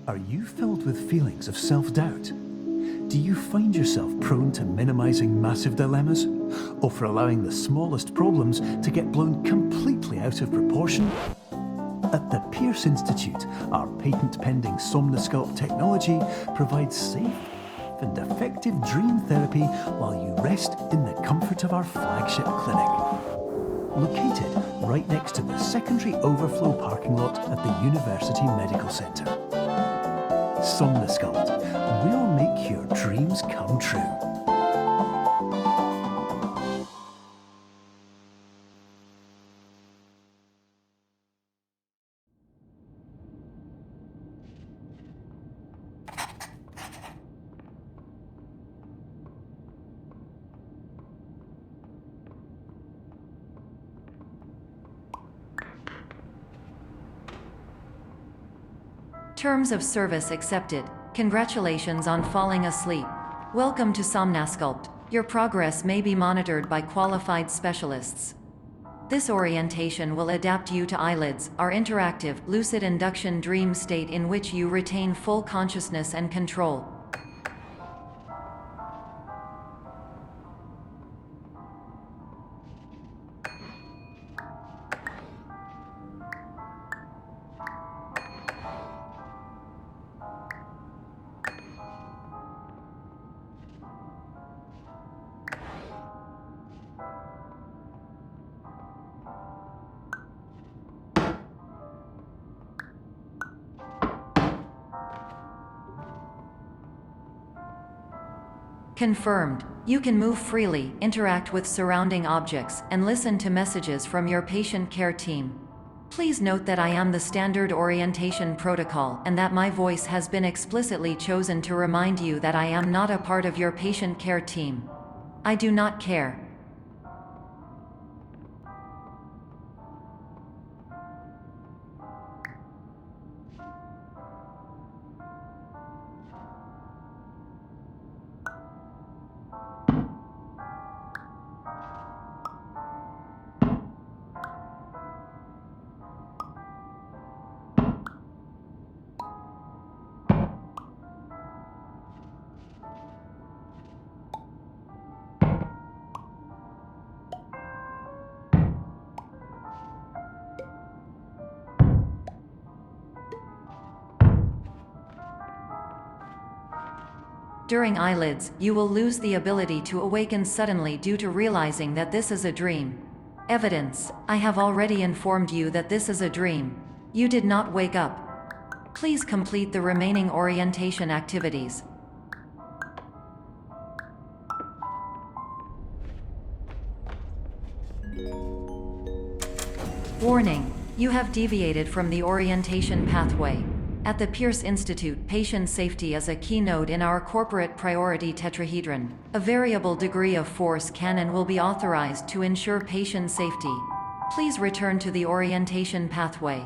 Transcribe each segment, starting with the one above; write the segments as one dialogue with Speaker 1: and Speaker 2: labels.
Speaker 1: Are you filled with feelings of self-doubt? Do you find yourself prone to minimizing massive dilemmas? Or for allowing the smallest problems to get blown completely out of proportion? At the Pierce Institute, our patent-pending Somnosculpt technology provides safe and effective dream therapy while you rest in the comfort of our flagship clinic. Located right next to the secondary overflow parking lot at the University Medical Centre. Somnosculpt, we'll make your dreams come true.
Speaker 2: Terms of service accepted. Congratulations on falling asleep. Welcome to Somnosculpt. Your progress may be monitored by qualified specialists. This orientation will adapt you to eyelids, our interactive, lucid induction dream state in which you retain full consciousness and control. Confirmed. You can move freely, interact with surrounding objects, and listen to messages from your patient care team. Please note that I am the standard orientation protocol and that my voice has been explicitly chosen to remind you that I am not a part of your patient care team. I do not care. During eyelids, you will lose the ability to awaken suddenly due to realizing that this is a dream. Evidence: I have already informed you that this is a dream. You did not wake up. Please complete the remaining orientation activities. Warning: you have deviated from the orientation pathway. At the Pierce Institute, patient safety is a keynote in our corporate priority tetrahedron. A variable degree of force can and will be authorized to ensure patient safety. Please return to the orientation pathway.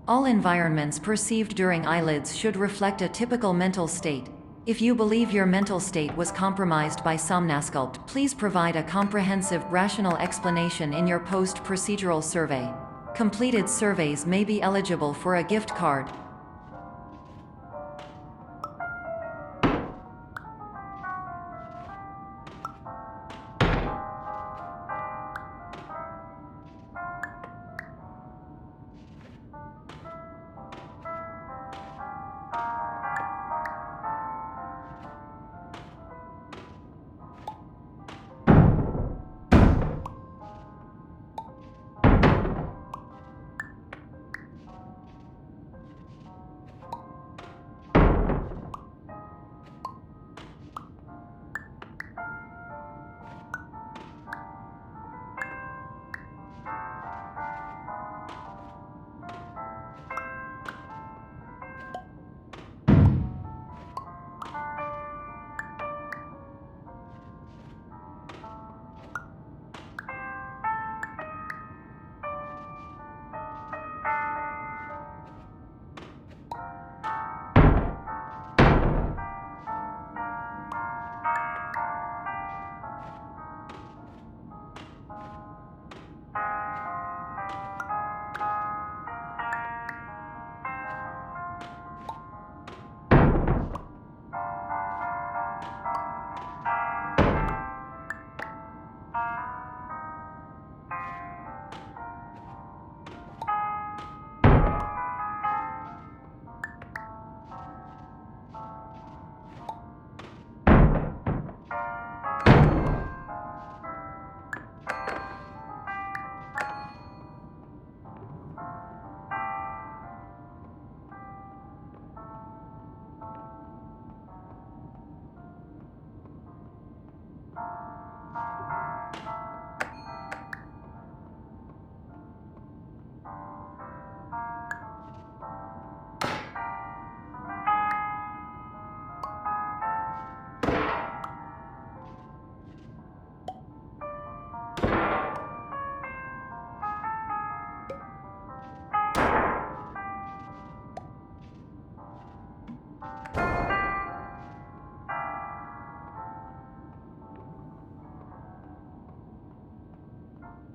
Speaker 2: All environments perceived during eyelids should reflect a typical mental state. If you believe your mental state was compromised by Somnosculpt, please provide a comprehensive, rational explanation in your post-procedural survey. Completed surveys may be eligible for a gift card.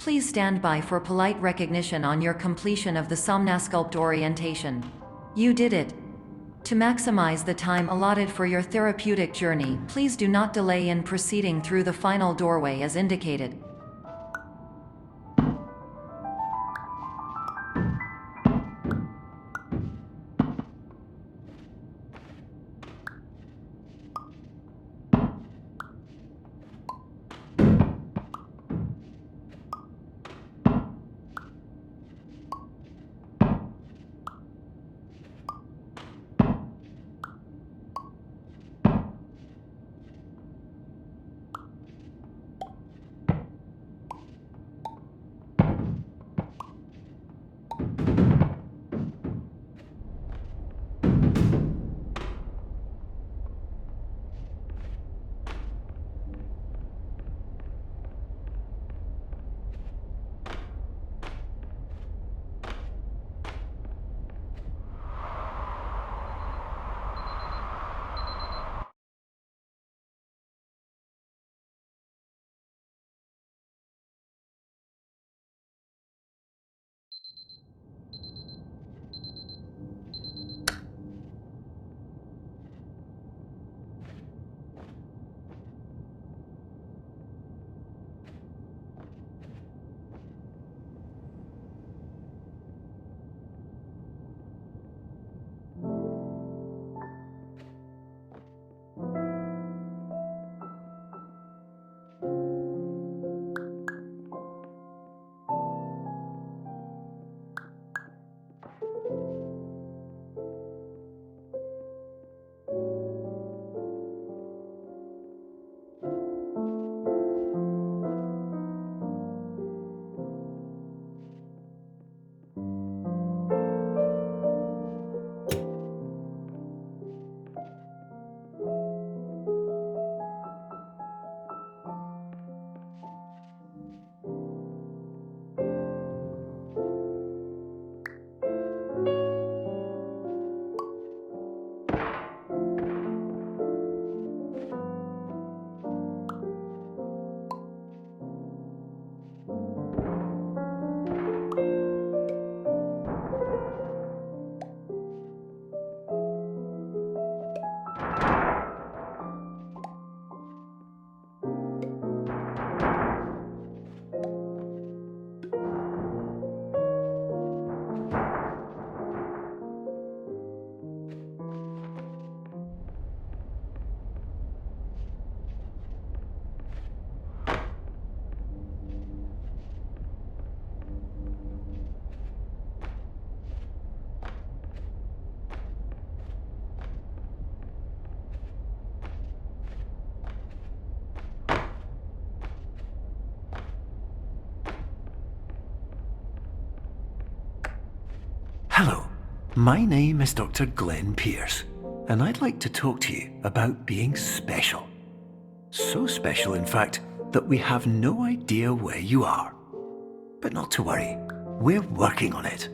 Speaker 2: Please stand by for polite recognition on your completion of the Somnasculpt orientation. You did it. To maximize the time allotted for your therapeutic journey, please do not delay in proceeding through the final doorway as indicated.
Speaker 1: Hello, my name is Dr. Glenn Pierce, and I'd like to talk to you about being special. So special, in fact, that we have no idea where you are. But not to worry, we're working on it.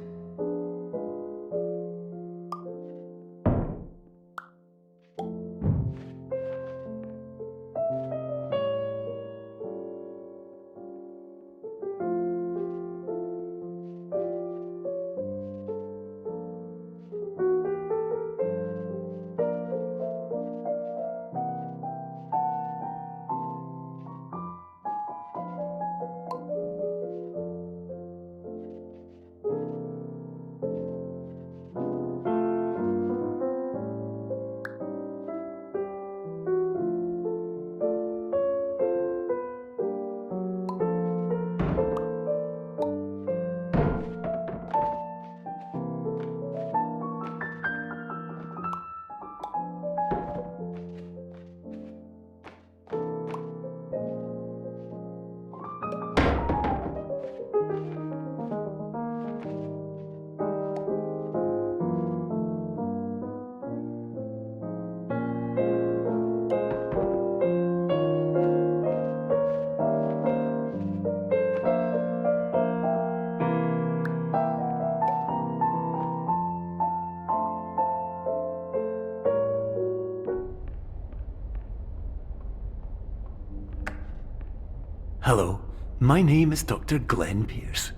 Speaker 1: Hello, my name is Dr. Glenn Pierce,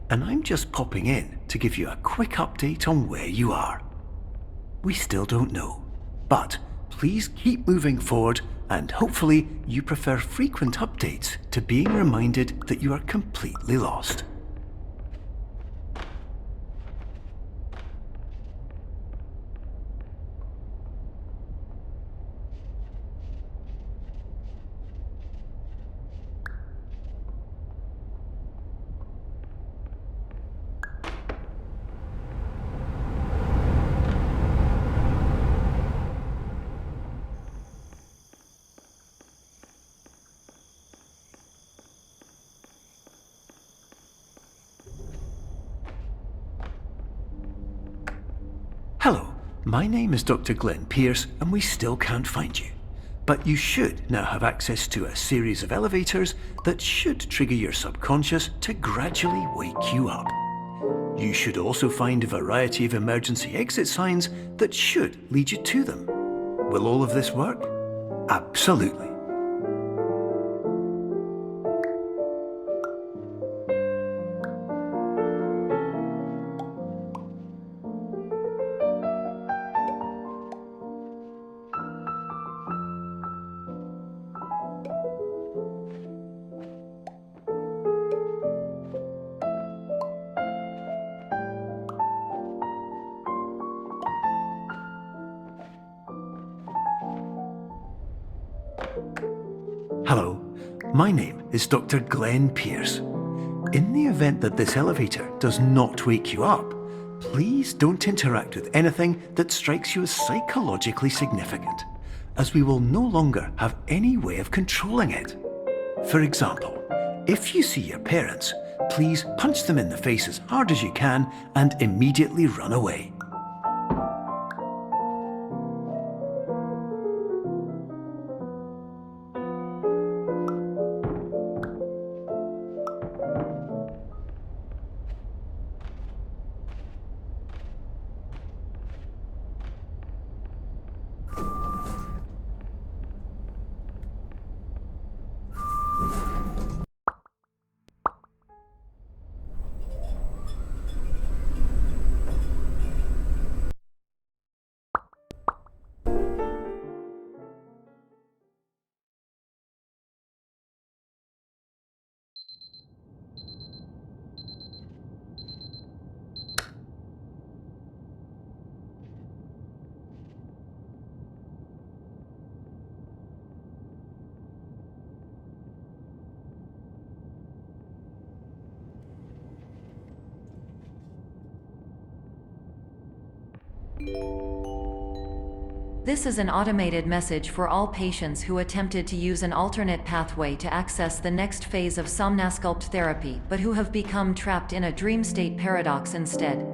Speaker 1: and I'm just popping in to give you a quick update on where you are. We still don't know, but please keep moving forward, and hopefully you prefer frequent updates to being reminded that you are completely lost. Hello, my name is Dr. Glenn Pierce, and we still can't find you. But you should now have access to a series of elevators that should trigger your subconscious to gradually wake you up. You should also find a variety of emergency exit signs that should lead you to them. Will all of this work? Absolutely. Hello, my name is Dr. Glenn Pierce. In the event that this elevator does not wake you up, please don't interact with anything that strikes you as psychologically significant, as we will no longer have any way of controlling it. For example, if you see your parents, please punch them in the face as hard as you can and immediately run away.
Speaker 2: This is an automated message for all patients who attempted to use an alternate pathway to access the next phase of Somnasculpt therapy, but who have become trapped in a dream state paradox instead.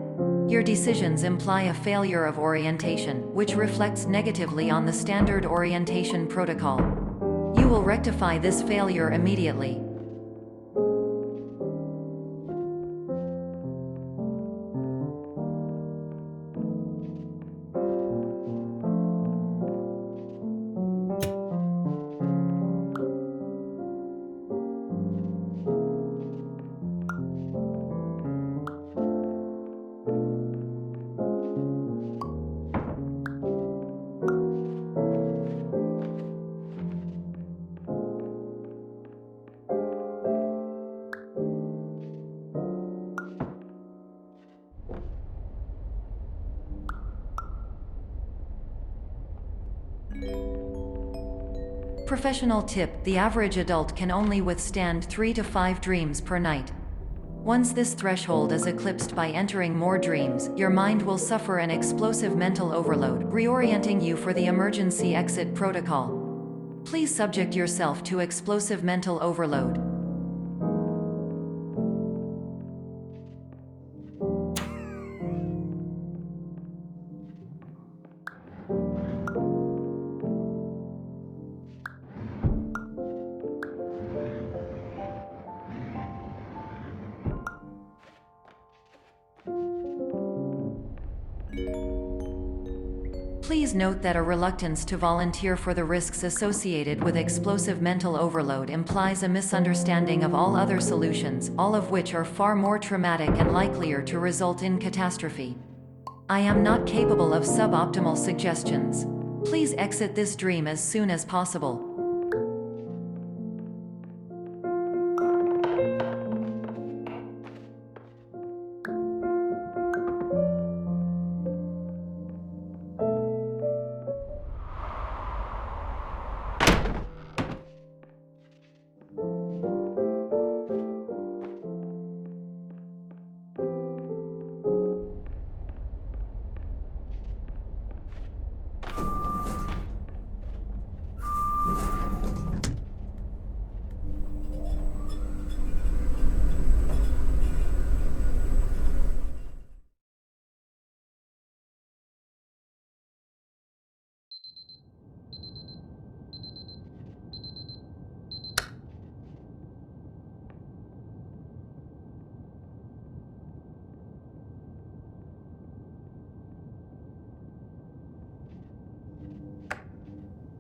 Speaker 2: Your decisions imply a failure of orientation, which reflects negatively on the standard orientation protocol. You will rectify this failure immediately. Professional tip: the average adult can only withstand 3 to 5 dreams per night. Once this threshold is eclipsed by entering more dreams, your mind will suffer an explosive mental overload, reorienting you for the emergency exit protocol. Please subject yourself to explosive mental overload. Please note that a reluctance to volunteer for the risks associated with explosive mental overload implies a misunderstanding of all other solutions, all of which are far more traumatic and likelier to result in catastrophe. I am not capable of suboptimal suggestions. Please exit this dream as soon as possible.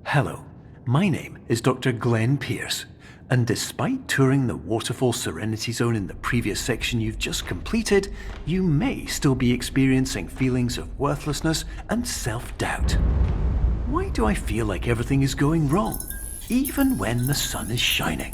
Speaker 1: Hello, my name is Dr. Glenn Pierce, and despite touring the Waterfall Serenity Zone in the previous section you've just completed, you may still be experiencing feelings of worthlessness and self-doubt. Why do I feel like everything is going wrong, even when the sun is shining?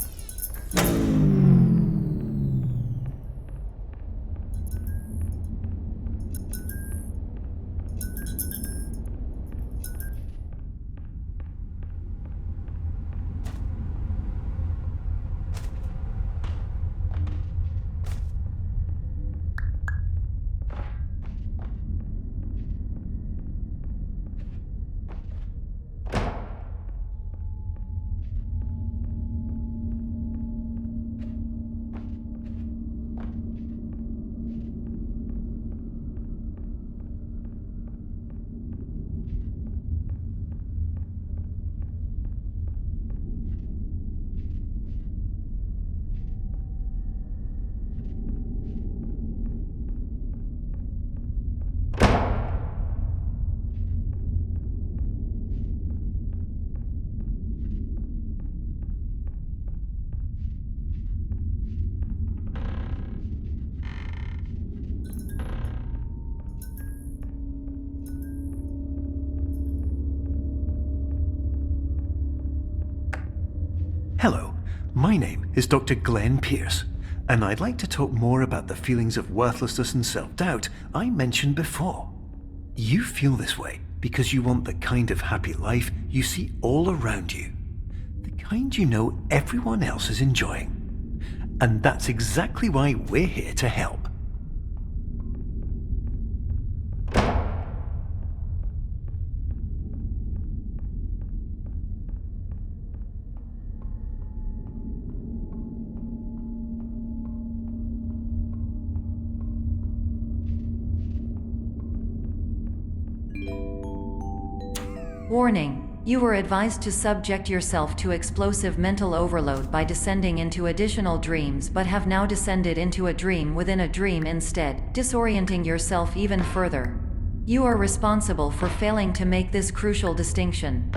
Speaker 1: Hello, my name is Dr. Glenn Pierce, and I'd like to talk more about the feelings of worthlessness and self-doubt I mentioned before. You feel this way because you want the kind of happy life you see all around you, the kind you know everyone else is enjoying. And that's exactly why we're here to help.
Speaker 2: Warning: you were advised to subject yourself to explosive mental overload by descending into additional dreams, but have now descended into a dream within a dream instead, disorienting yourself even further. You are responsible for failing to make this crucial distinction.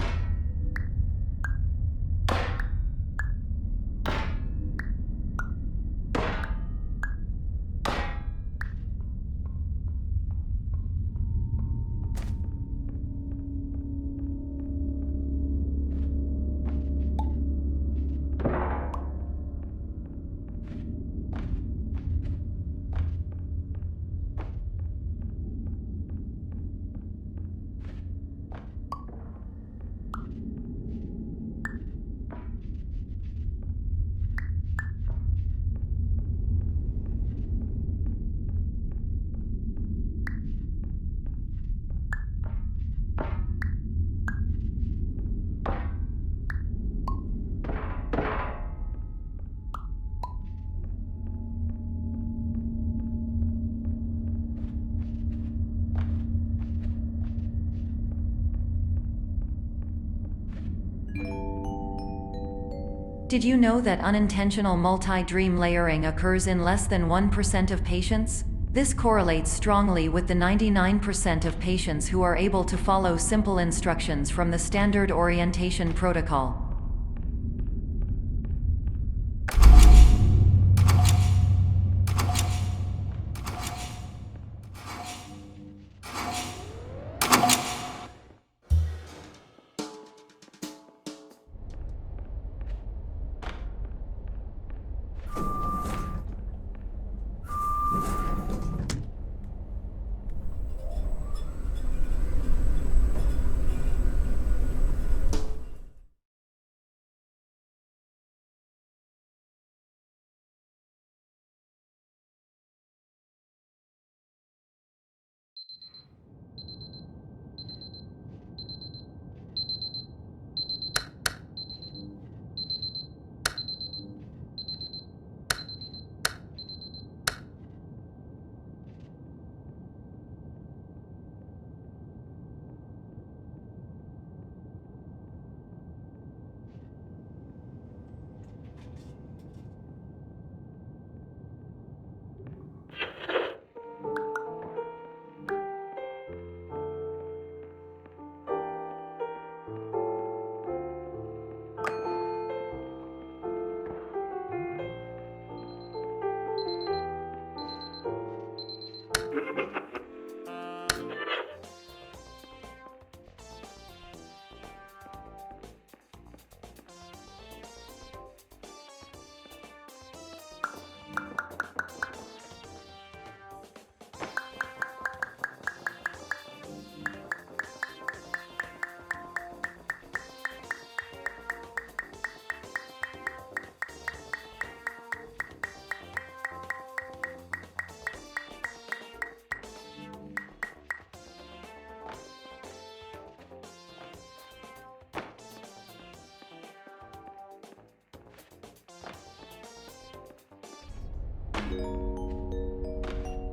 Speaker 2: Did you know that unintentional multi-dream layering occurs in less than 1% of patients? This correlates strongly with the 99% of patients who are able to follow simple instructions from the standard orientation protocol.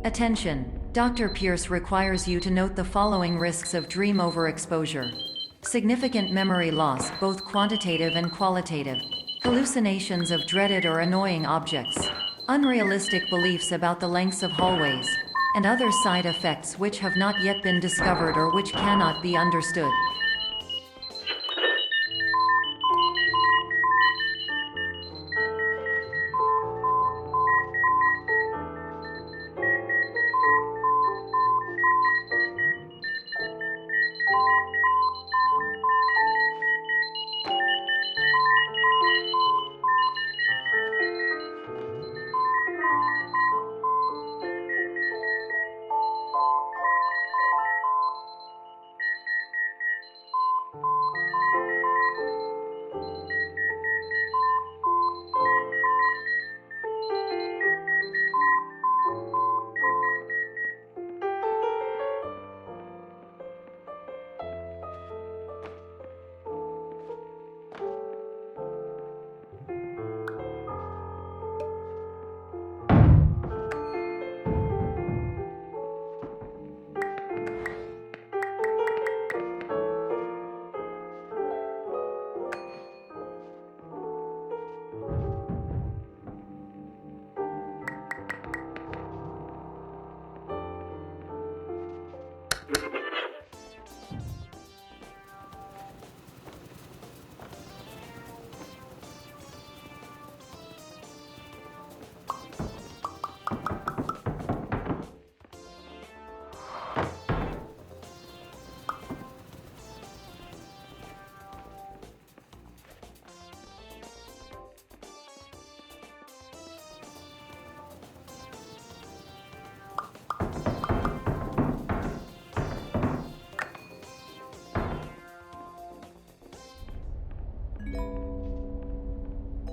Speaker 2: Attention! Dr. Pierce requires you to note the following risks of dream overexposure. Significant memory loss, both quantitative and qualitative. Hallucinations of dreaded or annoying objects. Unrealistic beliefs about the lengths of hallways. And other side effects which have not yet been discovered or which cannot be understood.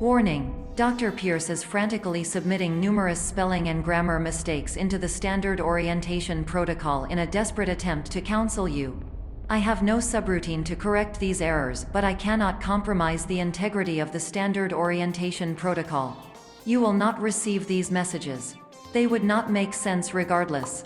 Speaker 2: Warning: Dr. Pierce is frantically submitting numerous spelling and grammar mistakes into the standard orientation protocol in a desperate attempt to counsel you. I have no subroutine to correct these errors, but I cannot compromise the integrity of the standard orientation protocol. You will not receive these messages. They would not make sense regardless.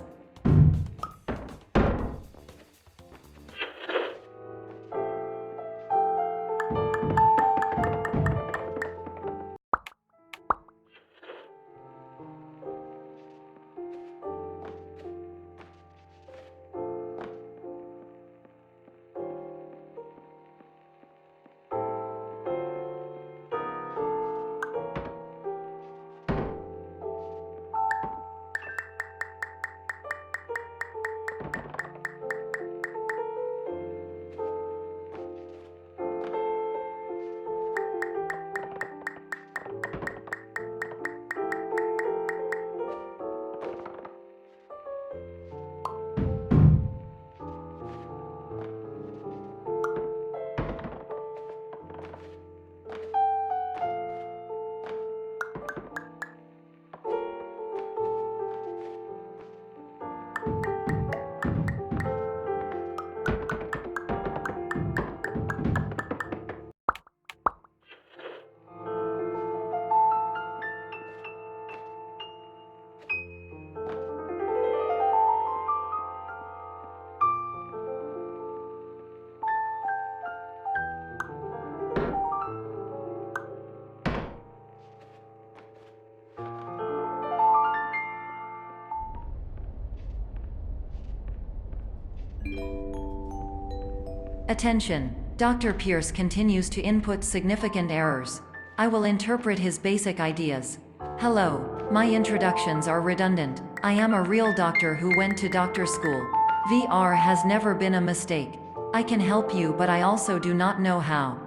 Speaker 2: Attention! Dr. Pierce continues to input significant errors. I will interpret his basic ideas. Hello, my introductions are redundant. I am a real doctor who went to doctor school. VR has never been a mistake. I can help you, but I also do not know how.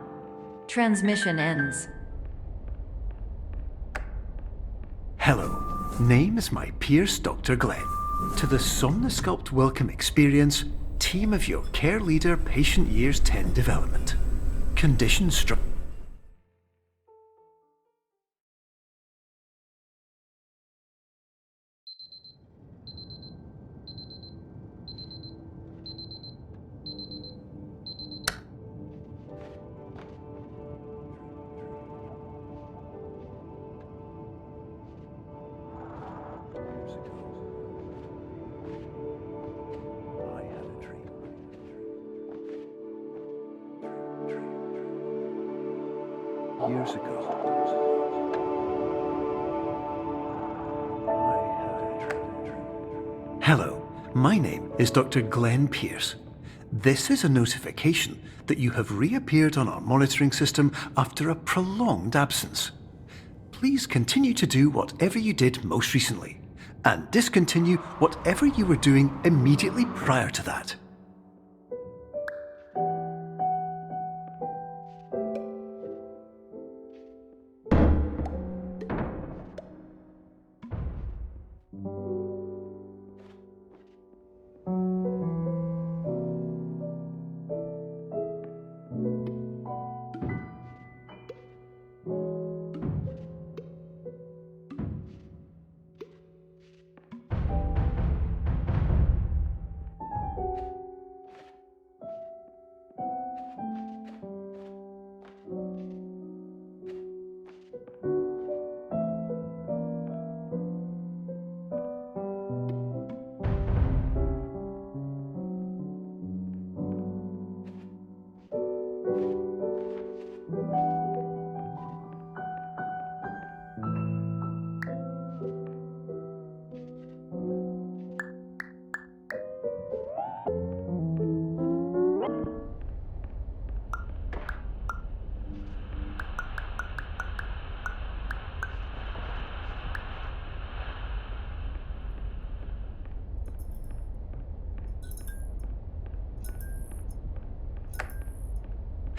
Speaker 2: Transmission ends.
Speaker 1: Hello, name is my Pierce Dr. Glenn. To the Somnosculpt Welcome Experience, team of your care leader patient years 10 development. Condition struck. Years ago, hello, my name is Dr. Glenn Pierce. This is a notification that you have reappeared on our monitoring system after a prolonged absence. Please continue to do whatever you did most recently, and discontinue whatever you were doing immediately prior to that.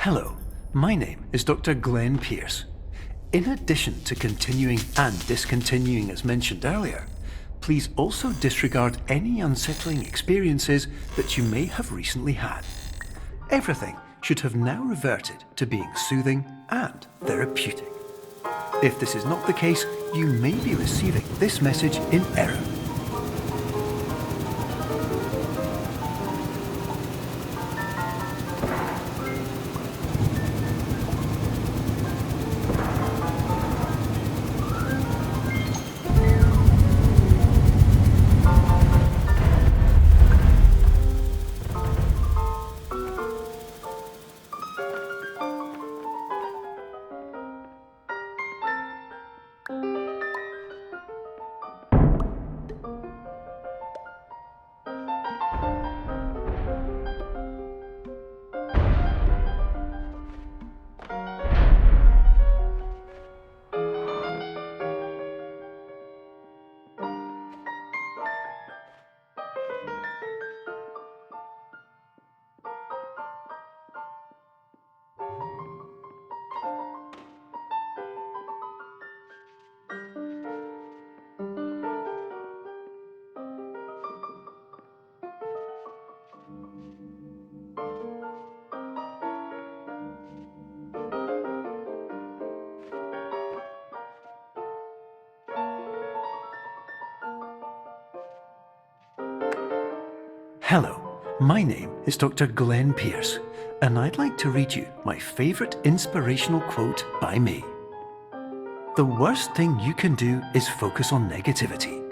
Speaker 1: Hello, my name is Dr. Glenn Pierce. In addition to continuing and discontinuing as mentioned earlier, please also disregard any unsettling experiences that you may have recently had. Everything should have now reverted to being soothing and therapeutic. If this is not the case, you may be receiving this message in error. Hello, my name is Dr. Glenn Pierce, and I'd like to read you my favourite inspirational quote by me. The worst thing you can do is focus on negativity.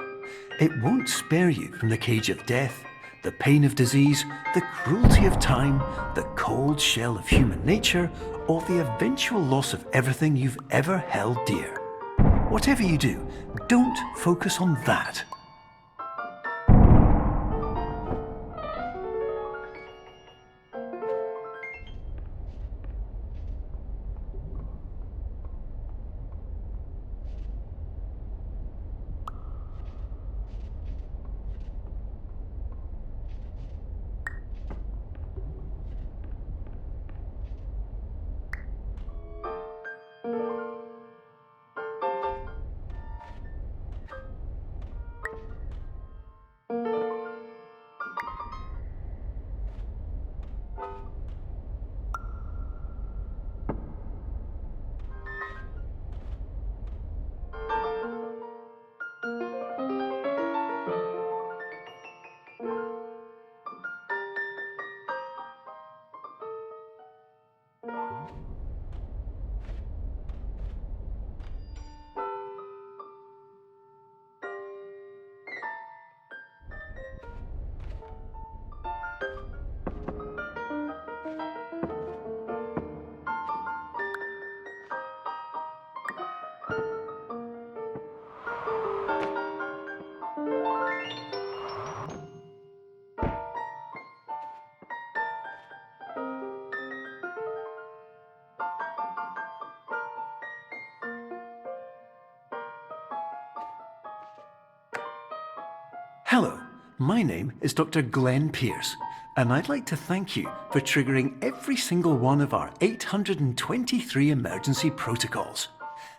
Speaker 1: It won't spare you from the cage of death, the pain of disease, the cruelty of time, the cold shell of human nature, or the eventual loss of everything you've ever held dear. Whatever you do, don't focus on that. Hello, my name is Dr. Glenn Pierce, and I'd like to thank you for triggering every single one of our 823 emergency protocols.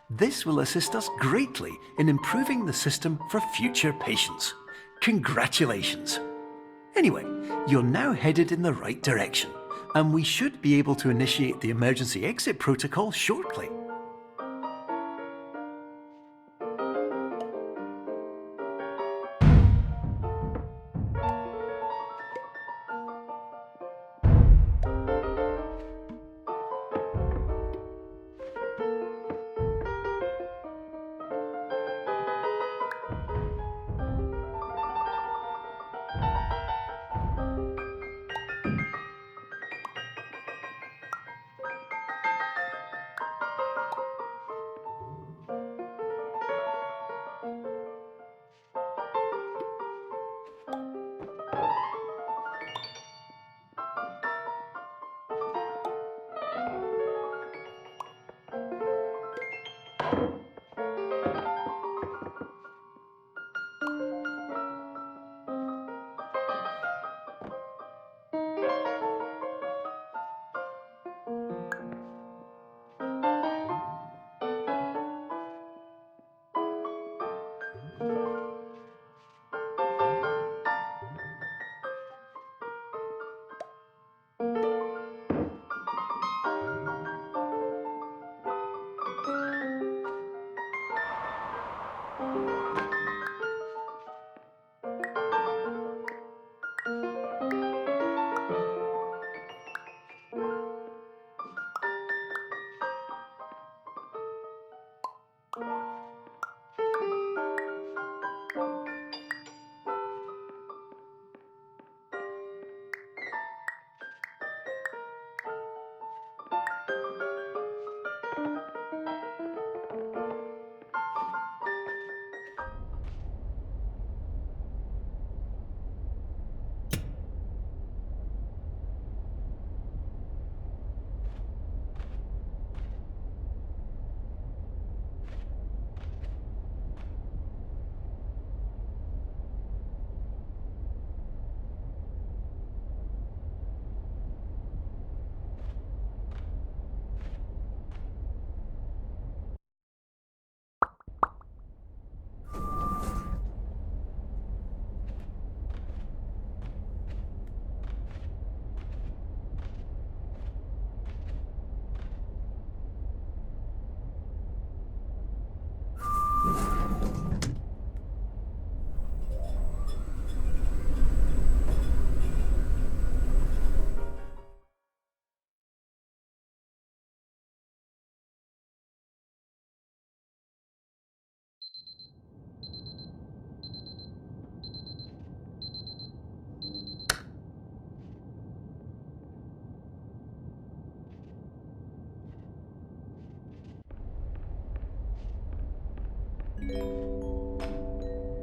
Speaker 1: This will assist us greatly in improving the system for future patients. Congratulations! Anyway, you're now headed in the right direction, and we should be able to initiate the emergency exit protocol shortly.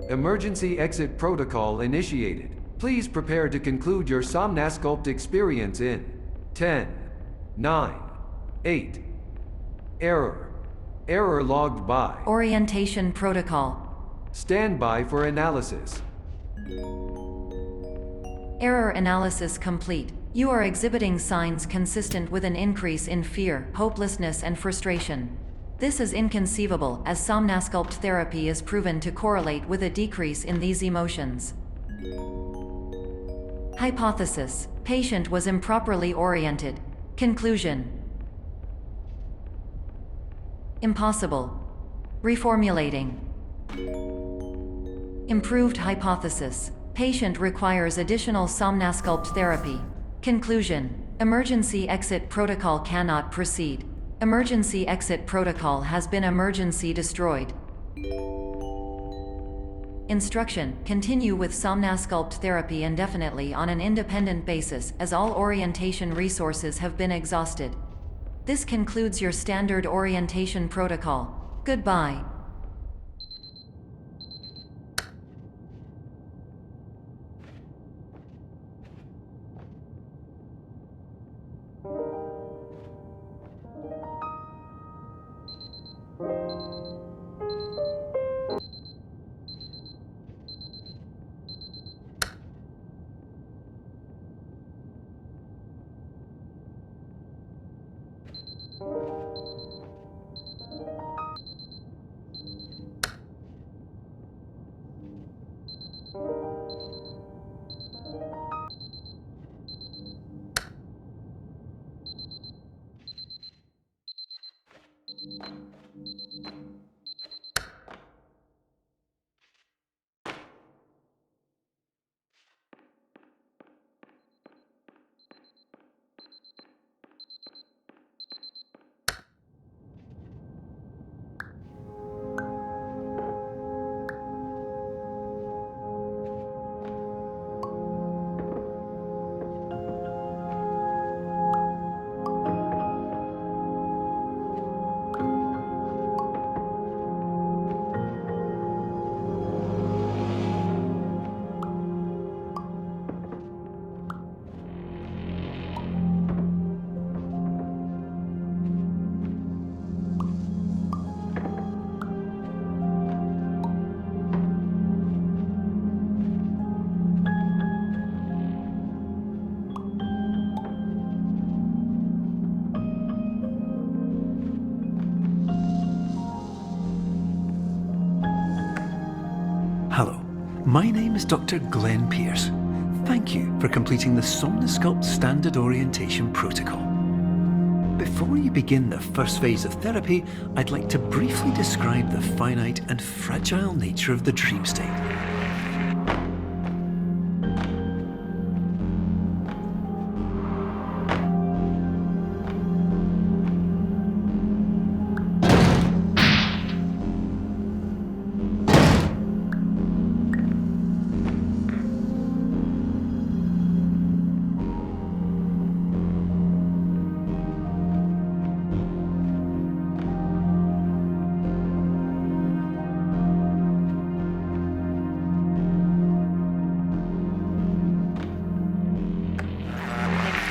Speaker 3: Emergency exit protocol initiated. Please prepare to conclude your Somnasculpt experience in 10, 9, 8. Error. Error logged by.
Speaker 2: Orientation protocol.
Speaker 3: Stand by for analysis.
Speaker 2: Error analysis complete. You are exhibiting signs consistent with an increase in fear, hopelessness, and frustration. This is inconceivable, as Somnasculpt therapy is proven to correlate with a decrease in these emotions. Hypothesis: patient was improperly oriented. Conclusion: impossible. Reformulating. Improved hypothesis: patient requires additional Somnasculpt therapy. Conclusion: emergency exit protocol cannot proceed. Emergency exit protocol has been emergency destroyed. Instruction: continue with Somnasculpt therapy indefinitely on an independent basis, as all orientation resources have been exhausted. This concludes your standard orientation protocol. Goodbye.
Speaker 1: My name is Dr. Glenn Pierce. Thank you for completing the Somnosculpt Standard Orientation Protocol. Before you begin the first phase of therapy, I'd like to briefly describe the finite and fragile nature of the dream state.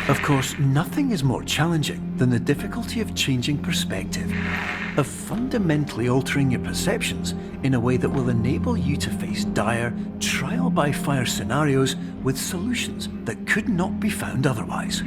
Speaker 1: Of course, nothing is more challenging than the difficulty of changing perspective, of fundamentally altering your perceptions in a way that will enable you to face dire, trial-by-fire scenarios with solutions that could not be found otherwise.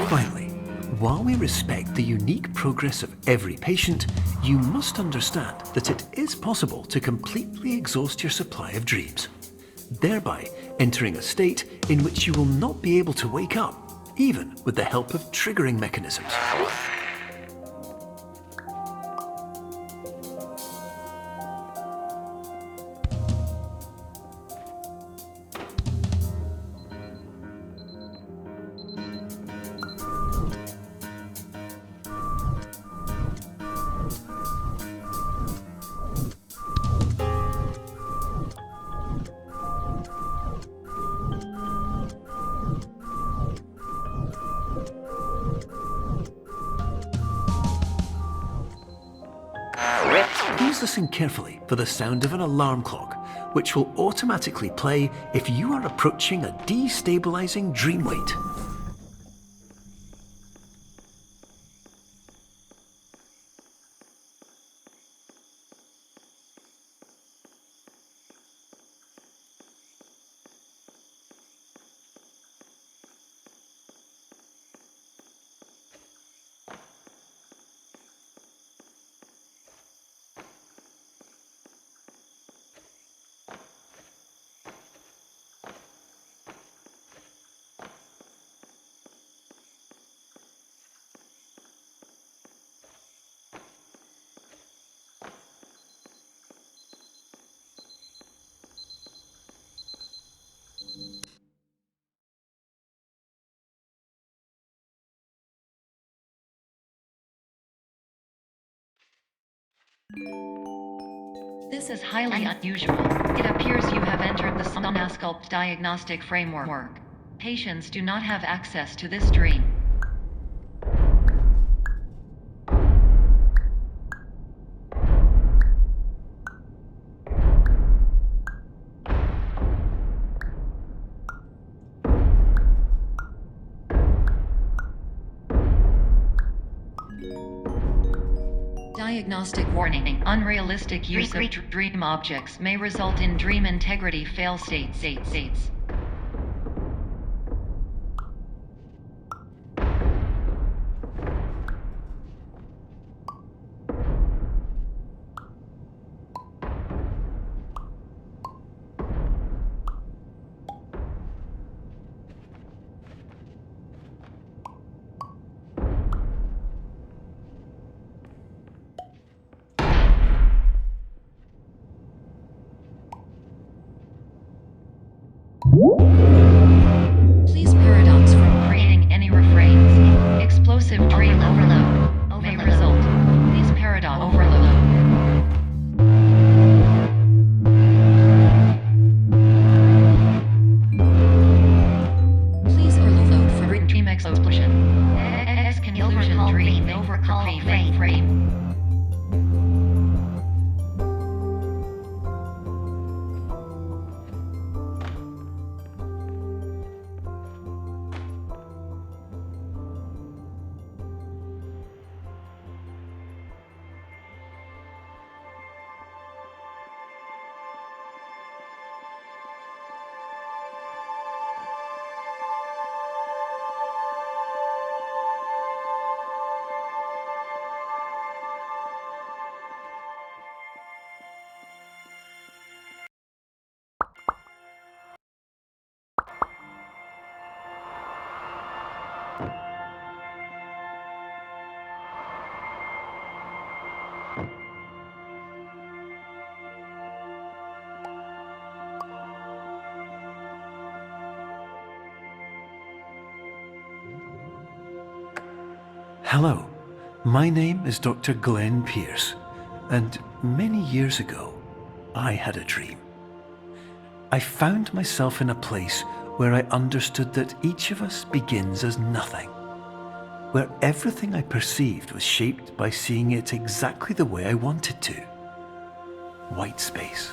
Speaker 1: Finally, while we respect the unique progress of every patient, you must understand that it is possible to completely exhaust your supply of dreams, thereby entering a state in which you will not be able to wake up, even with the help of triggering mechanisms. Please listen carefully for the sound of an alarm clock, which will automatically play if you are approaching a destabilizing dream weight.
Speaker 2: This is highly unusual. It appears you have entered the Somnosculpt diagnostic framework. Patients do not have access to this dream. Diagnostic warning. Unrealistic use of dream objects may result in dream integrity fail states. Please paradox from creating any refrains. Explosive dream overload may result. Please paradox overload. Please overload for dream explosion. Conclusion dream overcall frame.
Speaker 1: Hello, my name is Dr. Glenn Pierce, and many years ago, I had a dream. I found myself in a place where I understood that each of us begins as nothing, where everything I perceived was shaped by seeing it exactly the way I wanted to. White space.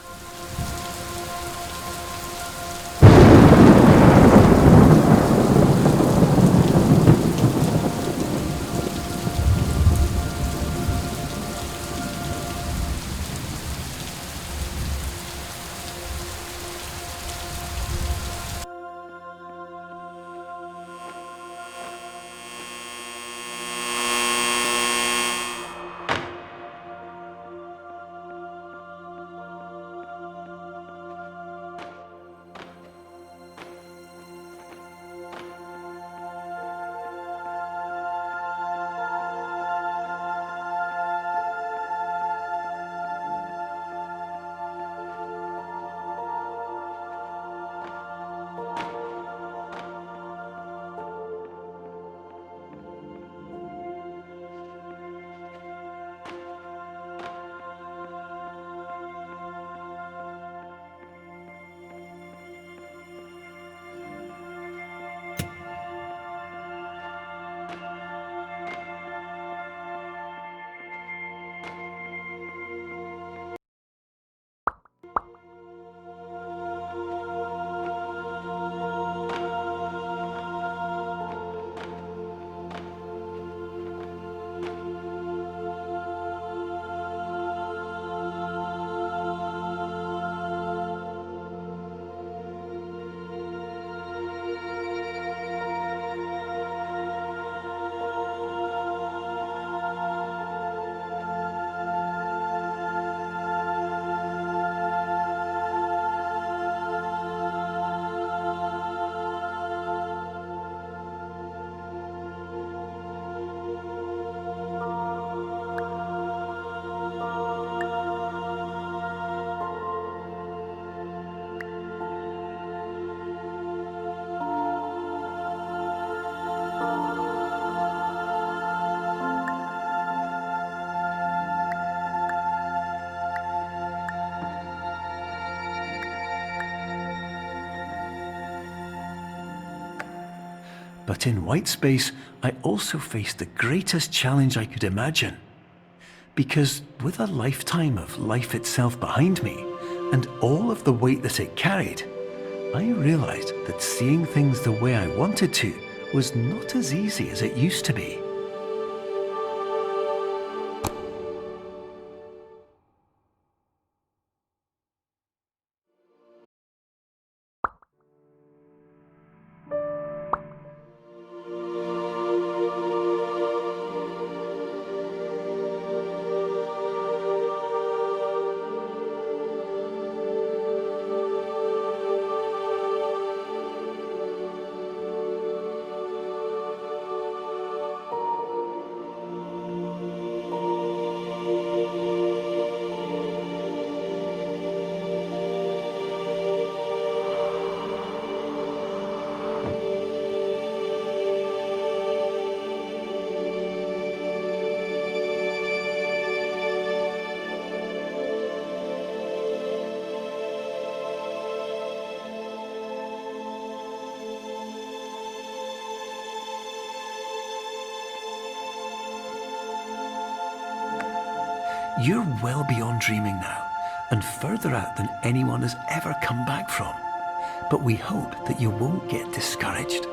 Speaker 1: But in white space, I also faced the greatest challenge I could imagine. Because with a lifetime of life itself behind me, and all of the weight that it carried, I realized that seeing things the way I wanted to was not as easy as it used to be. You're well beyond dreaming now, and further out than anyone has ever come back from. But we hope that you won't get discouraged.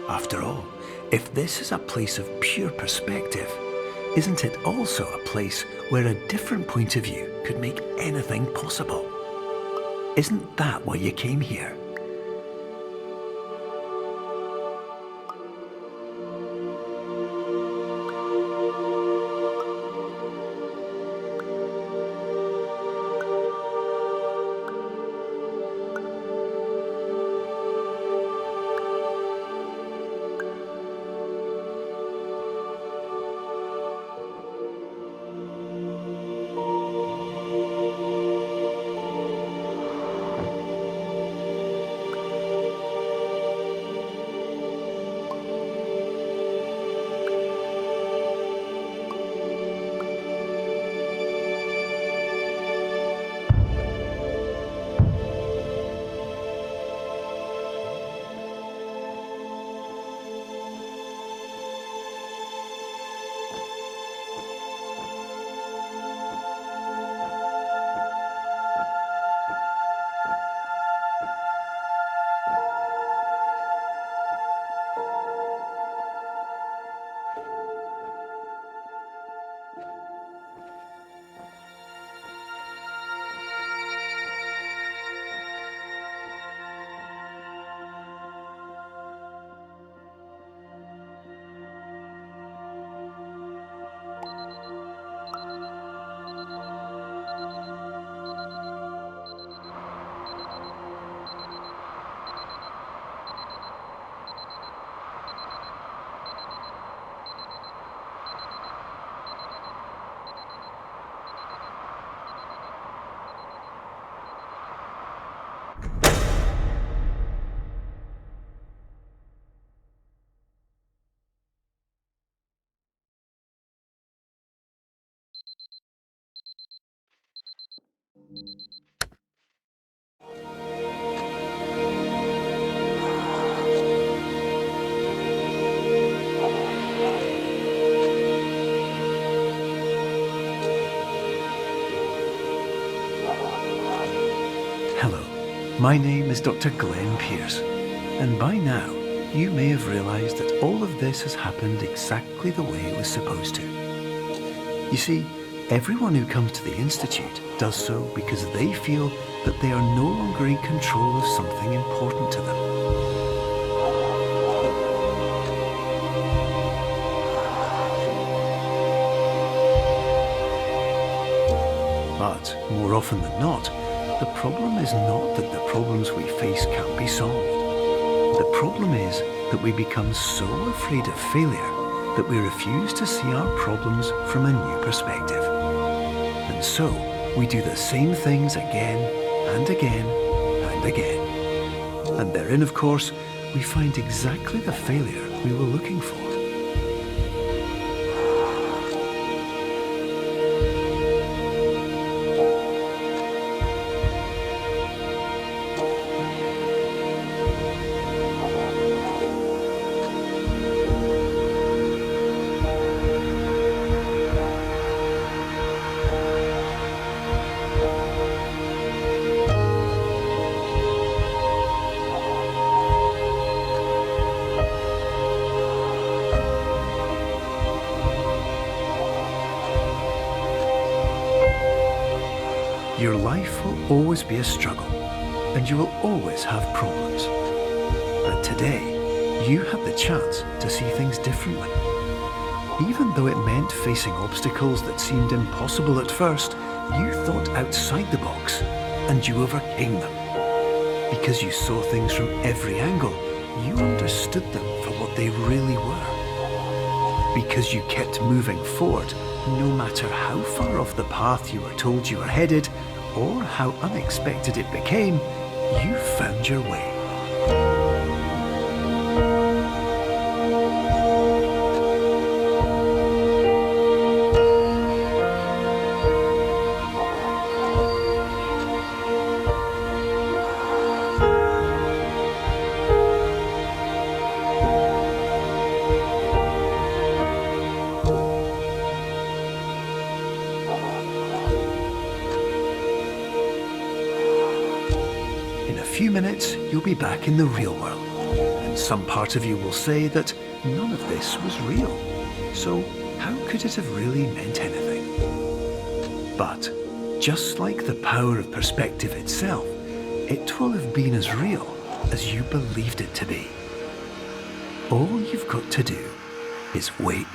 Speaker 1: After all, if this is a place of pure perspective, isn't it also a place where a different point of view could make anything possible? Isn't that why you came here? Hello, my name is Dr. Glenn Pierce, and by now you may have realised that all of this has happened exactly the way it was supposed to. You see, everyone who comes to the Institute does so because they feel that they are no longer in control of something important to them. But more often than not, the problem is not that the problems we face can't be solved. The problem is that we become so afraid of failure that we refuse to see our problems from a new perspective. And so, we do the same things again and again and again. And therein, of course, we find exactly the failure we were looking for. Your life will always be a struggle, and you will always have problems. But today, you have the chance to see things differently. Even though it meant facing obstacles that seemed impossible at first, you thought outside the box, and you overcame them. Because you saw things from every angle, you understood them for what they really were. Because you kept moving forward, no matter how far off the path you were told you were headed, or how unexpected it became, you found your way. In a few minutes, you'll be back in the real world, and some part of you will say that none of this was real. So how could it have really meant anything? But just like the power of perspective itself, it will have been as real as you believed it to be. All you've got to do is wait